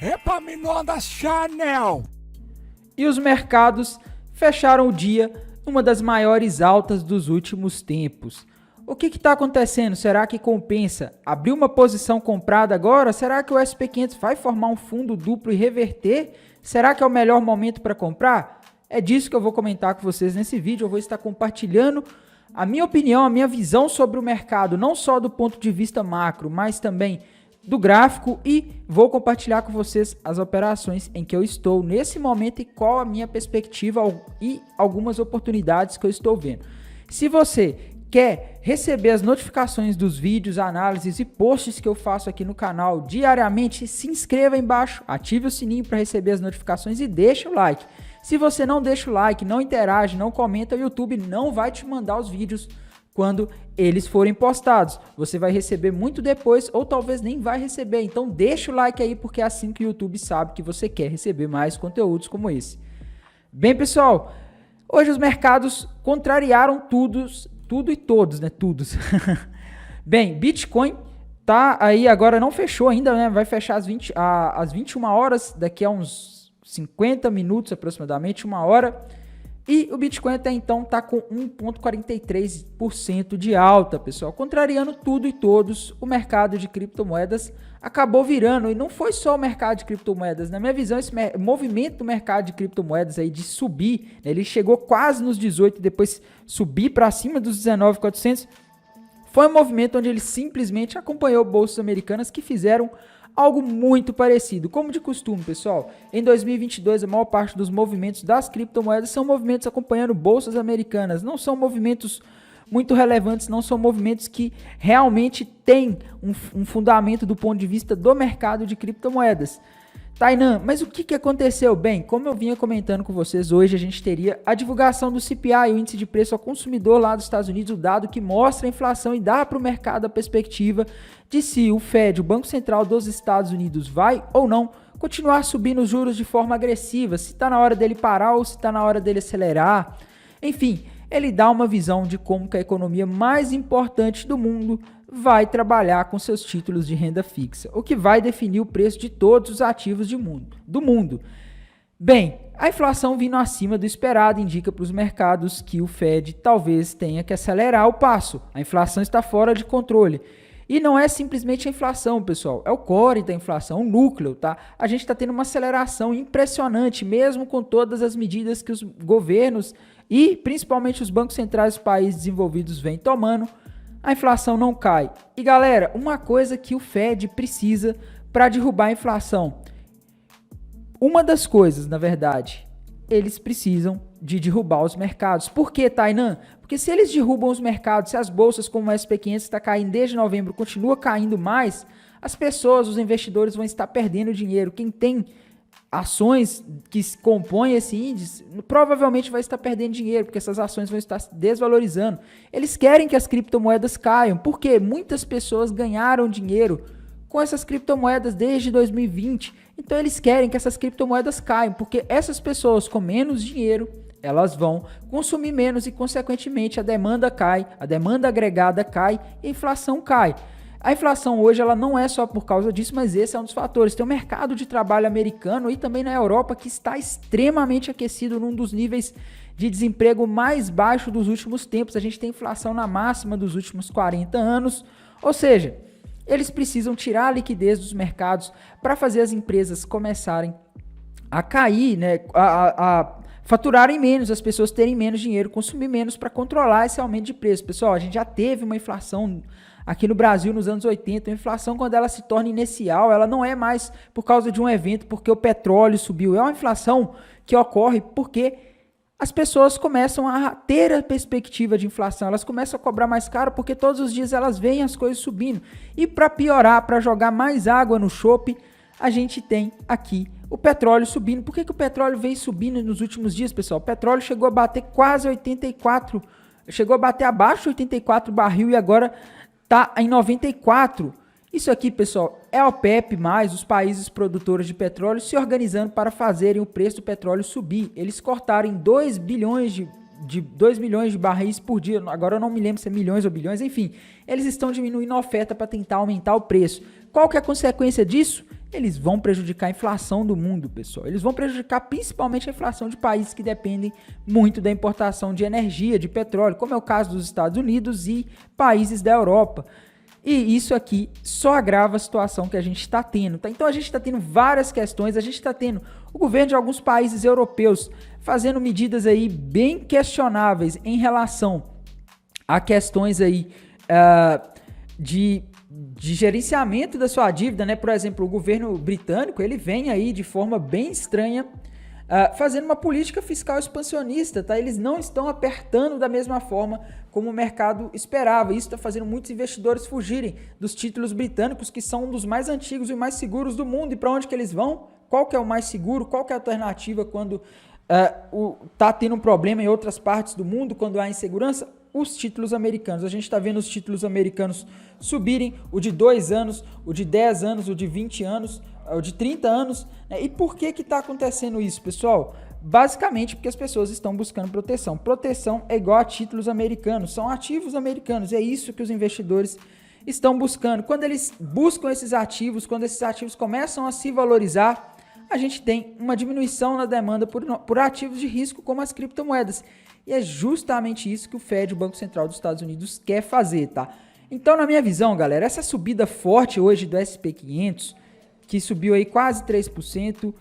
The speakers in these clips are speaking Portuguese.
Epaminondas Chanel. E os mercados fecharam o dia numa das maiores altas dos últimos tempos. O que está acontecendo? Será que compensa abrir uma posição comprada agora? Será que o SP500 vai formar um fundo duplo e reverter? Será que é o melhor momento para comprar? É disso que eu vou comentar com vocês nesse vídeo. Eu vou estar compartilhando a minha opinião, a minha visão sobre o mercado, não só do ponto de vista macro, mas também do gráfico, e vou compartilhar com vocês as operações em que eu estou nesse momento e qual a minha perspectiva e algumas oportunidades que eu estou vendo. Se você quer receber as notificações dos vídeos, análises e posts que eu faço aqui no canal diariamente, se inscreva aí embaixo, ative o sininho para receber as notificações e deixa o like. Se você não deixa o like, não interage, não comenta, o YouTube não vai te mandar os vídeos quando eles forem postados. Você vai receber muito depois ou talvez nem vai receber. Então deixa o like aí, porque é assim que o YouTube sabe que você quer receber mais conteúdos como esse. Bem, pessoal, hoje os mercados contrariaram tudo e todos, né? Todos. Bem, Bitcoin tá aí agora, não fechou ainda, né? Vai fechar às 21 horas, daqui a uns 50 minutos aproximadamente, 1 hora. E o Bitcoin até então está com 1,43% de alta, pessoal. Contrariando tudo e todos, o mercado de criptomoedas acabou virando. E não foi só o mercado de criptomoedas. Na minha visão, esse movimento do mercado de criptomoedas aí de subir, né, ele chegou quase nos 18 e depois subir para cima dos 19.400. Foi um movimento onde ele simplesmente acompanhou bolsas americanas que fizeram algo muito parecido. Como de costume, pessoal, em 2022 a maior parte dos movimentos das criptomoedas são movimentos acompanhando bolsas americanas. Não são movimentos muito relevantes, não são movimentos que realmente têm um fundamento do ponto de vista do mercado de criptomoedas. Tainan, mas o que aconteceu? Bem, como eu vinha comentando com vocês, hoje a gente teria a divulgação do CPI, o índice de preço ao consumidor lá dos Estados Unidos, o dado que mostra a inflação e dá para o mercado a perspectiva de se o Fed, o Banco Central dos Estados Unidos, vai ou não continuar subindo os juros de forma agressiva, se está na hora dele parar ou se está na hora dele acelerar. Enfim, ele dá uma visão de como que a economia mais importante do mundo vai trabalhar com seus títulos de renda fixa, o que vai definir o preço de todos os ativos do mundo. Bem, a inflação vindo acima do esperado indica para os mercados que o Fed talvez tenha que acelerar o passo. A inflação está fora de controle. E não é simplesmente a inflação, pessoal, é o core da inflação, o núcleo, tá? A gente está tendo uma aceleração impressionante, mesmo com todas as medidas que os governos e principalmente os bancos centrais dos países desenvolvidos vêm tomando. A inflação não cai. E galera, uma coisa que o Fed precisa para derrubar a inflação, uma das coisas, na verdade, eles precisam de derrubar os mercados. Por quê, Tainan? Porque se eles derrubam os mercados, se as bolsas como o SP500 está caindo desde novembro, continua caindo mais, as pessoas, os investidores vão estar perdendo dinheiro. Quem tem ações que compõem esse índice, provavelmente vai estar perdendo dinheiro, porque essas ações vão estar desvalorizando. Eles querem que as criptomoedas caiam, porque muitas pessoas ganharam dinheiro com essas criptomoedas desde 2020. Então eles querem que essas criptomoedas caiam, porque essas pessoas com menos dinheiro, elas vão consumir menos e, consequentemente, a demanda cai, a demanda agregada cai e a inflação cai. A inflação hoje ela não é só por causa disso, mas esse é um dos fatores. Tem o mercado de trabalho americano e também na Europa que está extremamente aquecido num dos níveis de desemprego mais baixo dos últimos tempos. A gente tem inflação na máxima dos últimos 40 anos, ou seja, eles precisam tirar a liquidez dos mercados para fazer as empresas começarem a cair, né, a faturarem menos, as pessoas terem menos dinheiro, consumir menos para controlar esse aumento de preço. Pessoal, a gente já teve uma inflação aqui no Brasil nos anos 80, a inflação quando ela se torna inicial, ela não é mais por causa de um evento, porque o petróleo subiu, é uma inflação que ocorre porque as pessoas começam a ter a perspectiva de inflação, elas começam a cobrar mais caro porque todos os dias elas veem as coisas subindo. E para piorar, para jogar mais água no chope, a gente tem aqui o petróleo subindo. Por que o petróleo veio subindo nos últimos dias, pessoal? O petróleo chegou a bater quase 84, chegou a bater abaixo de 84 barril e agora está em 94. Isso aqui, pessoal, é a OPEP+, os países produtores de petróleo se organizando para fazerem o preço do petróleo subir. Eles cortaram 2 bilhões de barris por dia, agora eu não me lembro se é milhões ou bilhões, enfim, eles estão diminuindo a oferta para tentar aumentar o preço. Qual que é a consequência disso? eles vão prejudicar a inflação do mundo, pessoal. Eles vão prejudicar principalmente a inflação de países que dependem muito da importação de energia, de petróleo, como é o caso dos Estados Unidos e países da Europa. E isso aqui só agrava a situação que a gente está tendo, tá? Então a gente está tendo várias questões, a gente está tendo o governo de alguns países europeus fazendo medidas aí bem questionáveis em relação a questões aí de gerenciamento da sua dívida, né? Por exemplo, o governo britânico, ele vem aí de forma bem estranha fazendo uma política fiscal expansionista, tá? Eles não estão apertando da mesma forma como o mercado esperava. Isso está fazendo muitos investidores fugirem dos títulos britânicos, que são um dos mais antigos e mais seguros do mundo. E para onde que eles vão? Qual que é o mais seguro? Qual que é a alternativa quando tá tendo um problema em outras partes do mundo, quando há insegurança? Os títulos americanos. A gente está vendo os títulos americanos subirem, o de 2 anos, o de 10 anos, o de 20 anos, o de 30 anos. Né? E por que está acontecendo isso, pessoal? Basicamente porque as pessoas estão buscando proteção. Proteção é igual a títulos americanos, são ativos americanos. E é isso que os investidores estão buscando. Quando eles buscam esses ativos, quando esses ativos começam a se valorizar, a gente tem uma diminuição na demanda por ativos de risco como as criptomoedas. E é justamente isso que o Fed, o Banco Central dos Estados Unidos, quer fazer, tá? Então, na minha visão, galera, essa subida forte hoje do SP500, que subiu aí quase 3%.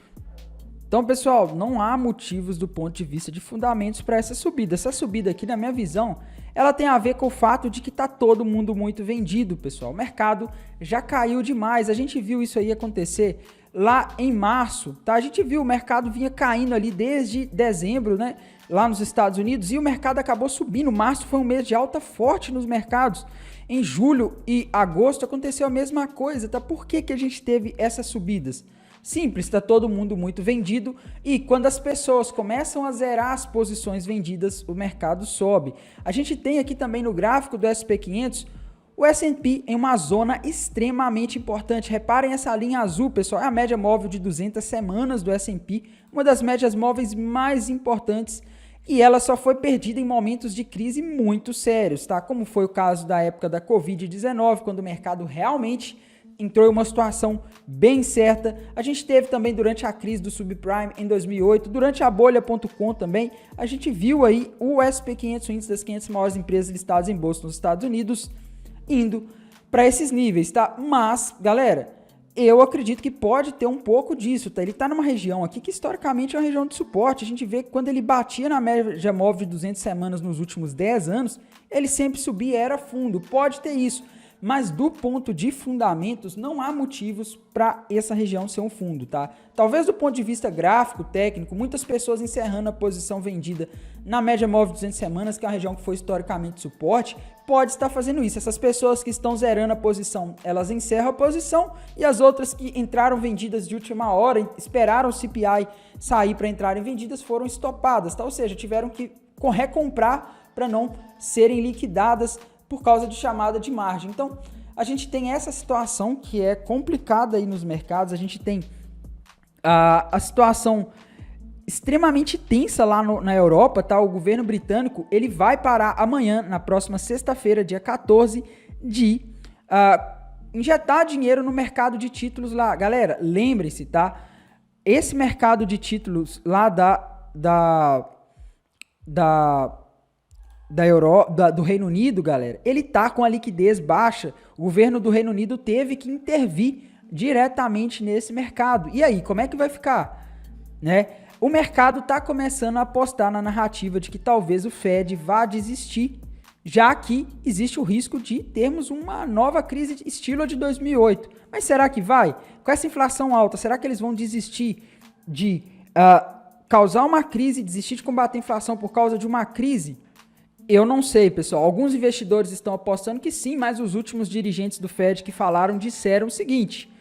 Então, pessoal, não há motivos do ponto de vista de fundamentos para essa subida. Essa subida aqui, na minha visão, ela tem a ver com o fato de que tá todo mundo muito vendido, pessoal. O mercado já caiu demais. A gente viu isso aí acontecer lá em março, tá? A gente viu o mercado vinha caindo ali desde dezembro, né? Lá nos Estados Unidos, e o mercado acabou subindo. Março foi um mês de alta forte nos mercados. Em julho e agosto aconteceu a mesma coisa, tá? Por que que a gente teve essas subidas? Simples, está todo mundo muito vendido e quando as pessoas começam a zerar as posições vendidas, o mercado sobe. A gente tem aqui também no gráfico do SP500 o S&P em uma zona extremamente importante. Reparem essa linha azul, pessoal, é a média móvel de 200 semanas do S&P, uma das médias móveis mais importantes, e ela só foi perdida em momentos de crise muito sérios, tá? Como foi o caso da época da Covid-19, quando o mercado realmente entrou em uma situação bem certa. A gente teve também durante a crise do subprime em 2008, durante a bolha.com também, a gente viu aí o SP500, o índice das 500 maiores empresas listadas em bolsa nos Estados Unidos, indo para esses níveis, tá? Mas, galera, eu acredito que pode ter um pouco disso, tá? Ele tá numa região aqui que historicamente é uma região de suporte. A gente vê que quando ele batia na média móvel de 200 semanas nos últimos 10 anos, ele sempre subia, era fundo. Pode ter isso. Mas do ponto de fundamentos, não há motivos para essa região ser um fundo, tá? Talvez do ponto de vista gráfico, técnico, muitas pessoas encerrando a posição vendida na média móvel de 200 semanas, que é uma região que foi historicamente suporte, pode estar fazendo isso. Essas pessoas que estão zerando a posição, elas encerram a posição, e as outras que entraram vendidas de última hora, esperaram o CPI sair para entrarem vendidas, foram estopadas, tá? Ou seja, tiveram que recomprar para não serem liquidadas por causa de chamada de margem. Então, a gente tem essa situação que é complicada aí nos mercados, a gente tem a situação extremamente tensa lá na Europa, tá? O governo britânico, ele vai parar amanhã, na próxima sexta-feira, dia 14, de injetar dinheiro no mercado de títulos lá. Galera, lembre-se, tá? Esse mercado de títulos lá do Reino Unido, galera, ele tá com a liquidez baixa. O governo do Reino Unido teve que intervir diretamente nesse mercado. E aí, como é que vai ficar? Né? O mercado tá começando a apostar na narrativa de que talvez o Fed vá desistir, já que existe o risco de termos uma nova crise estilo a de 2008. Mas será que vai? Com essa inflação alta, será que eles vão desistir de causar uma crise, desistir de combater a inflação por causa de uma crise? Eu não sei, pessoal. Alguns investidores estão apostando que sim, mas os últimos dirigentes do Fed que falaram disseram o seguinte: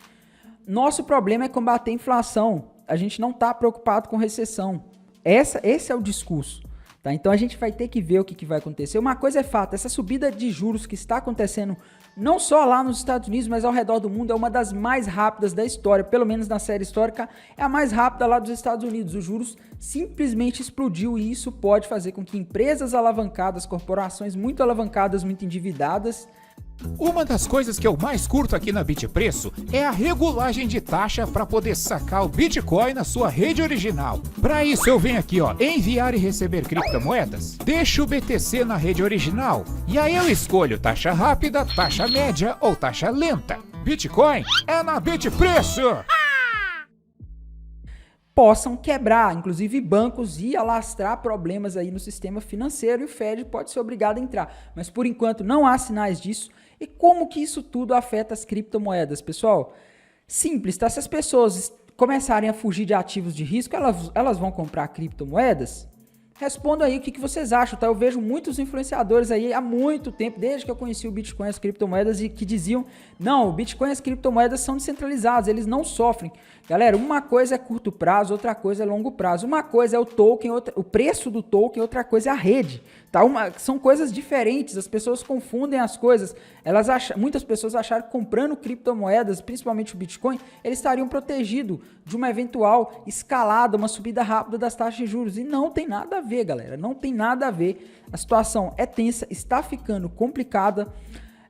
nosso problema é combater a inflação. A gente não está preocupado com recessão. Esse é o discurso. Tá? Então a gente vai ter que ver o que vai acontecer. Uma coisa é fato, essa subida de juros que está acontecendo não só lá nos Estados Unidos, mas ao redor do mundo, é uma das mais rápidas da história, pelo menos na série histórica, é a mais rápida lá dos Estados Unidos. Os juros simplesmente explodiu e isso pode fazer com que empresas alavancadas, corporações muito alavancadas, muito endividadas, Uma das coisas que eu mais curto aqui na Bitpreço é a regulagem de taxa para poder sacar o Bitcoin na sua rede original. Para isso eu venho aqui, ó, enviar e receber criptomoedas, deixo o BTC na rede original e aí eu escolho taxa rápida, taxa média ou taxa lenta. Bitcoin é na Bitpreço! Possam quebrar, inclusive bancos, e alastrar problemas aí no sistema financeiro, e o Fed pode ser obrigado a entrar. Mas por enquanto não há sinais disso. E como que isso tudo afeta as criptomoedas, pessoal? Simples, tá? Se as pessoas começarem a fugir de ativos de risco, elas vão comprar criptomoedas? Responda aí o que vocês acham, tá? Eu vejo muitos influenciadores aí há muito tempo, desde que eu conheci o Bitcoin e as criptomoedas, e que diziam, não, o Bitcoin e as criptomoedas são descentralizados, eles não sofrem. Galera, uma coisa é curto prazo, outra coisa é longo prazo. Uma coisa é o token, o preço do token, outra coisa é a rede. Tá? São coisas diferentes, as pessoas confundem as coisas. Muitas pessoas acharam que comprando criptomoedas, principalmente o Bitcoin, eles estariam protegidos de uma eventual escalada, uma subida rápida das taxas de juros. E não tem nada a ver, galera, não tem nada a ver. A situação é tensa, está ficando complicada.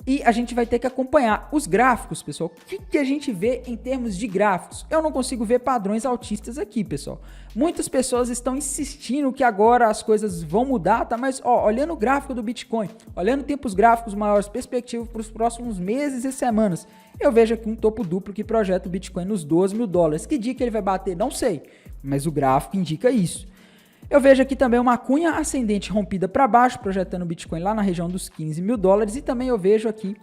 E a gente vai ter que acompanhar os gráficos, pessoal. O que a gente vê em termos de gráficos? Eu não consigo ver padrões altistas aqui, pessoal. Muitas pessoas estão insistindo que agora as coisas vão mudar, tá? Mas, ó, olhando o gráfico do Bitcoin, olhando tempos gráficos maiores, perspectivas para os próximos meses e semanas, eu vejo aqui um topo duplo que projeta o Bitcoin nos $12.000. Que dia que ele vai bater? Não sei, mas o gráfico indica isso. Eu vejo aqui também uma cunha ascendente rompida para baixo, projetando o Bitcoin lá na região dos $15.000. E também eu vejo aqui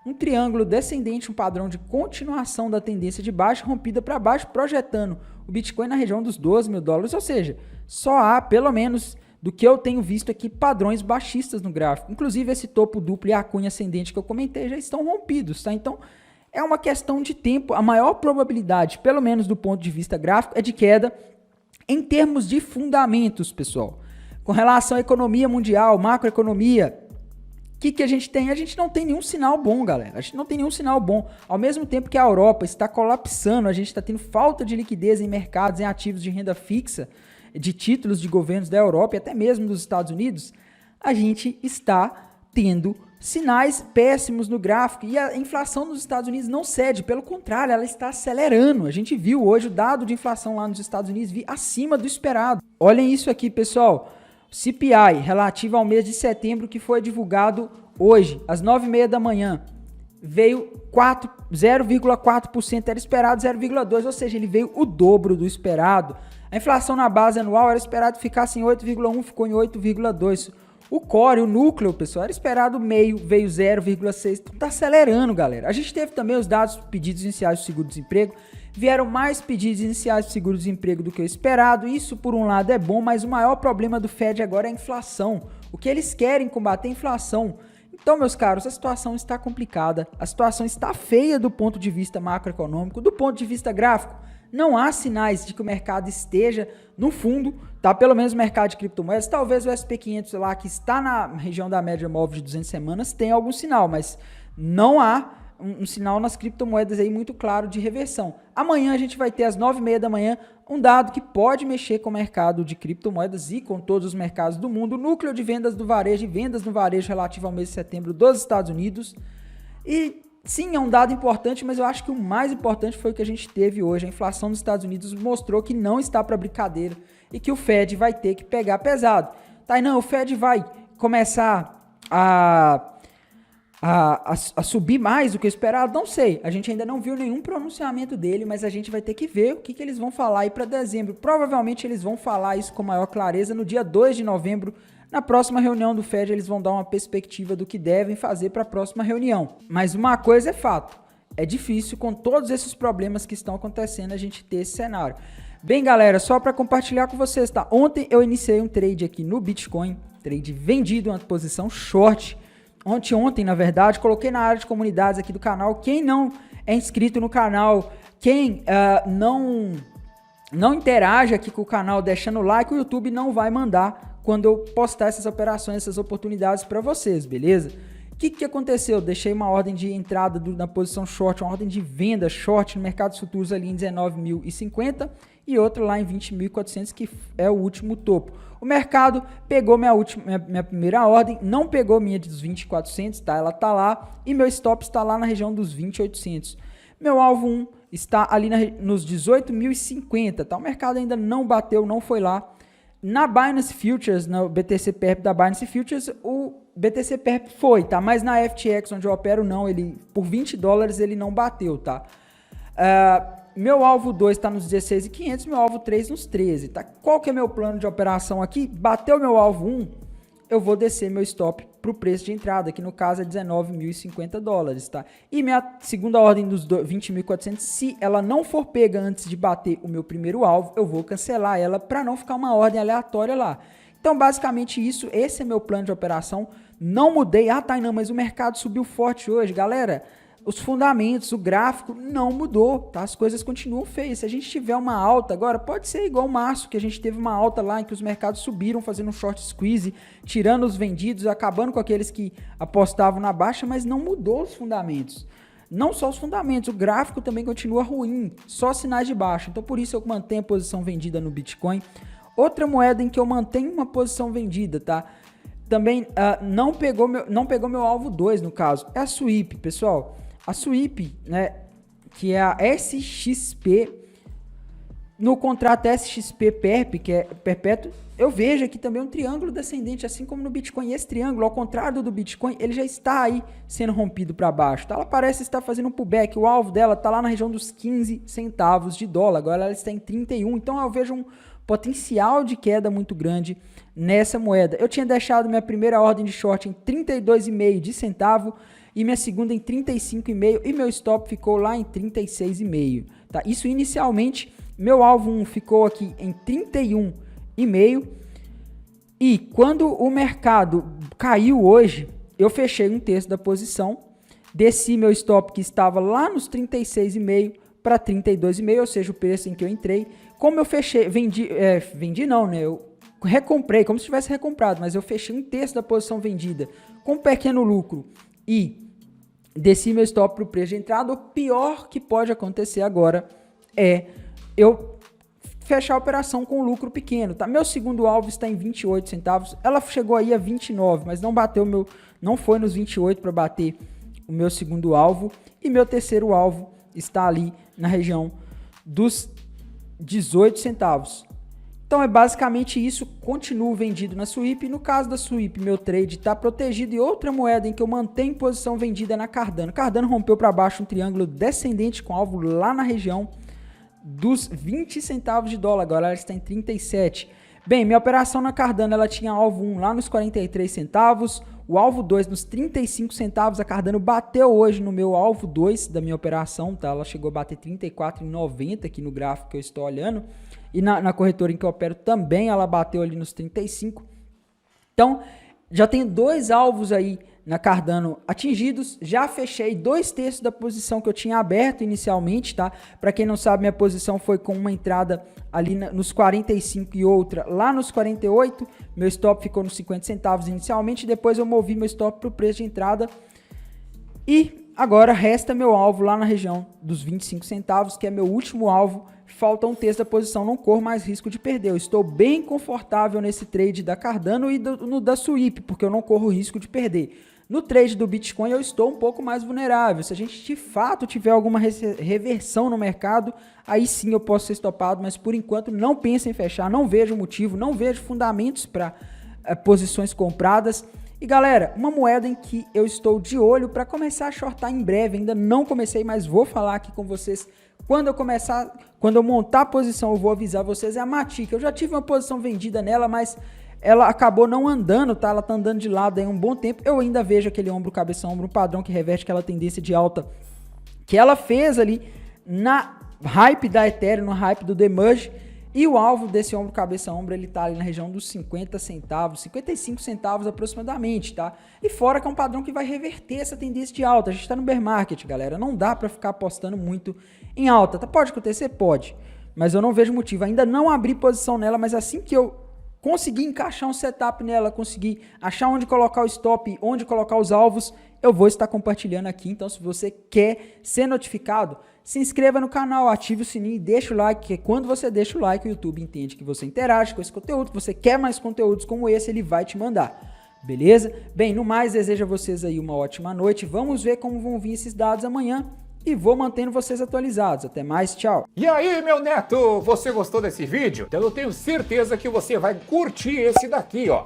um triângulo descendente, um padrão de continuação da tendência de baixa, rompida para baixo, projetando o Bitcoin na região dos $12.000. Ou seja, só há, pelo menos do que eu tenho visto aqui, padrões baixistas no gráfico. Inclusive esse topo duplo e a cunha ascendente que eu comentei já estão rompidos, tá? Então é uma questão de tempo. A maior probabilidade, pelo menos do ponto de vista gráfico, é de queda. Em termos de fundamentos, pessoal, com relação à economia mundial, macroeconomia, o que a gente tem? A gente não tem nenhum sinal bom, galera. A gente não tem nenhum sinal bom. Ao mesmo tempo que a Europa está colapsando, a gente está tendo falta de liquidez em mercados, em ativos de renda fixa, de títulos de governos da Europa e até mesmo dos Estados Unidos, a gente está tendo sinais péssimos no gráfico, e a inflação nos Estados Unidos não cede, pelo contrário, ela está acelerando. A gente viu hoje o dado de inflação lá nos Estados Unidos vir acima do esperado. Olhem isso aqui, pessoal, CPI relativo ao mês de setembro, que foi divulgado hoje, às 9h30 da manhã, veio 0,4%, era esperado 0,2%, ou seja, ele veio o dobro do esperado. A inflação na base anual era esperado ficar em 8,1%, ficou em 8,2%. O core, o núcleo, pessoal, era esperado meio, veio 0,6. Então tá acelerando, galera. A gente teve também os dados pedidos iniciais do seguro-desemprego. Vieram mais pedidos iniciais do seguro-desemprego do que o esperado. Isso, por um lado, é bom, mas o maior problema do Fed agora é a inflação. O que eles querem combater é a inflação. Então, meus caros, a situação está complicada. A situação está feia do ponto de vista macroeconômico, do ponto de vista gráfico. Não há sinais de que o mercado esteja no fundo, tá? Pelo menos o mercado de criptomoedas, talvez o SP500 lá, que está na região da média móvel de 200 semanas, tenha algum sinal, mas não há um sinal nas criptomoedas aí muito claro de reversão. Amanhã a gente vai ter às 9h30 da manhã um dado que pode mexer com o mercado de criptomoedas e com todos os mercados do mundo, o núcleo de vendas do varejo e vendas no varejo relativo ao mês de setembro dos Estados Unidos. E sim, é um dado importante, mas eu acho que o mais importante foi o que a gente teve hoje. A inflação nos Estados Unidos mostrou que não está para brincadeira e que o Fed vai ter que pegar pesado. Tá, não, o Fed vai começar a subir mais do que o esperado? Não sei. A gente ainda não viu nenhum pronunciamento dele, mas a gente vai ter que ver o que eles vão falar aí para dezembro. Provavelmente eles vão falar isso com maior clareza no dia 2 de novembro, na próxima reunião do Fed. Eles vão dar uma perspectiva do que devem fazer para a próxima reunião. Mas uma coisa é fato, é difícil com todos esses problemas que estão acontecendo a gente ter esse cenário. Bem, galera, só para compartilhar com vocês, tá? Ontem eu iniciei um trade aqui no Bitcoin, trade vendido, uma posição short. Ontem, na verdade, coloquei na área de comunidades aqui do canal. Quem não é inscrito no canal, quem não interage aqui com o canal deixando o like, o YouTube não vai mandar quando eu postar essas operações, essas oportunidades para vocês, beleza? que aconteceu? Deixei uma ordem de entrada na posição short, uma ordem de venda short no mercado futuros ali em 19.050 e outra lá em 20.400, que é o último topo. O mercado pegou minha primeira ordem, não pegou minha dos 20.400, tá? Ela tá lá e meu stop está lá na região dos 20.800. Meu alvo 1 está ali nos 18.050, tá? O mercado ainda não bateu, não foi lá. Na Binance Futures, no BTC Perp da Binance Futures, o BTC Perp foi, tá? Mas na FTX, onde eu opero, não. Ele, por $20, ele não bateu, tá? Meu alvo 2 está nos 16.500, meu alvo 3 nos 13, tá? Qual que é meu plano de operação aqui? Bateu meu alvo 1, eu vou descer meu stop para o preço de entrada, que no caso é $19.050, tá? E minha segunda ordem dos 20.400, se ela não for pega antes de bater o meu primeiro alvo, eu vou cancelar ela para não ficar uma ordem aleatória lá. Então, basicamente isso, esse é meu plano de operação. Não mudei. Ah, Tainan, mas o mercado subiu forte hoje. Galera, os fundamentos, o gráfico não mudou, tá? As coisas continuam feias. Se a gente tiver uma alta agora, pode ser igual março, que a gente teve uma alta lá em que os mercados subiram fazendo um short squeeze, tirando os vendidos, acabando com aqueles que apostavam na baixa, mas não mudou os fundamentos. Não só os fundamentos, o gráfico também continua ruim, só sinais de baixa. Então, por isso eu mantenho a posição vendida no Bitcoin. Outra moeda em que eu mantenho uma posição vendida, tá? Também não pegou meu alvo 2, no caso, é a SWIP, pessoal. A SWIP, né, que é a SXP, no contrato SXP Perp, que é perpétuo, eu vejo aqui também um triângulo descendente, assim como no Bitcoin. E esse triângulo, ao contrário do Bitcoin, ele já está aí sendo rompido para baixo, tá? Ela parece estar fazendo um pullback, o alvo dela está lá na região dos 15 centavos de dólar, agora ela está em 31, então eu vejo um potencial de queda muito grande nessa moeda. Eu tinha deixado minha primeira ordem de short em 32,5 de centavo e minha segunda em 35,5 e meu stop ficou lá em 36,5, tá? Isso inicialmente, meu alvo 1 ficou aqui em 31,5 e quando o mercado caiu hoje, eu fechei um terço da posição, desci meu stop que estava lá nos 36,5 para 32,5, ou seja, o preço em que eu entrei. Como eu fechei, vendi não, né? Eu recomprei, como se tivesse recomprado, mas eu fechei um terço da posição vendida com pequeno lucro e desci meu stop para o preço de entrada. O pior que pode acontecer agora é eu fechar a operação com lucro pequeno, tá? Meu segundo alvo está em 28 centavos, ela chegou aí a 29, mas não bateu não foi nos 28 para bater o meu segundo alvo, e meu terceiro alvo está ali na região dos 18 centavos. Então é basicamente isso, continuo vendido na SWIP. No caso da SWIP, meu trade está protegido. E outra moeda em que eu mantenho posição vendida é na Cardano. Cardano rompeu para baixo um triângulo descendente com alvo lá na região dos 20 centavos de dólar, agora ela está em 37. Bem, minha operação na Cardano, ela tinha alvo 1 lá nos 43 centavos, o alvo 2 nos 35 centavos, a Cardano bateu hoje no meu alvo 2 da minha operação, tá? Ela chegou a bater 34,90 aqui no gráfico que eu estou olhando, e na corretora em que eu opero também ela bateu ali nos 35. Então, já tenho dois alvos aí na Cardano atingidos, já fechei 2/3 da posição que eu tinha aberto inicialmente, tá? Para quem não sabe, minha posição foi com uma entrada ali nos 45 e outra lá nos 48, meu stop ficou nos 50 centavos inicialmente, depois eu movi meu stop para o preço de entrada e agora resta meu alvo lá na região dos 25 centavos, que é meu último alvo. Falta 1/3 da posição, não corro mais risco de perder. Eu estou bem confortável nesse trade da Cardano e no da SWIP, porque eu não corro risco de perder. No trade do Bitcoin eu estou um pouco mais vulnerável. Se a gente de fato tiver alguma reversão no mercado, aí sim eu posso ser estopado, mas por enquanto não penso em fechar, não vejo motivo, não vejo fundamentos para posições compradas. E galera, uma moeda em que eu estou de olho para começar a shortar em breve, ainda não comecei, mas vou falar aqui com vocês quando eu montar a posição, eu vou avisar vocês, é a Matic. Eu já tive uma posição vendida nela, mas ela acabou não andando, tá? Ela tá andando de lado aí um bom tempo. Eu ainda vejo aquele ombro, cabeça, ombro, um padrão que reverte aquela tendência de alta que ela fez ali na hype da Ethereum, no hype do Demerge. E o alvo desse ombro, cabeça, ombro, ele tá ali na região dos 50 centavos, 55 centavos aproximadamente, tá? E fora que é um padrão que vai reverter essa tendência de alta. A gente tá no bear market, galera. Não dá pra ficar apostando muito em alta, tá? Pode acontecer? Pode. Mas eu não vejo motivo. Ainda não abri posição nela, mas assim que eu conseguir encaixar um setup nela, conseguir achar onde colocar o stop, onde colocar os alvos, eu vou estar compartilhando aqui. Então, se você quer ser notificado, se inscreva no canal, ative o sininho e deixa o like, que quando você deixa o like, o YouTube entende que você interage com esse conteúdo, que você quer mais conteúdos como esse, ele vai te mandar. Beleza? Bem, no mais, desejo a vocês aí uma ótima noite. Vamos ver como vão vir esses dados amanhã e vou mantendo vocês atualizados. Até mais, tchau! E aí, meu neto, você gostou desse vídeo? Então eu tenho certeza que você vai curtir esse daqui, ó.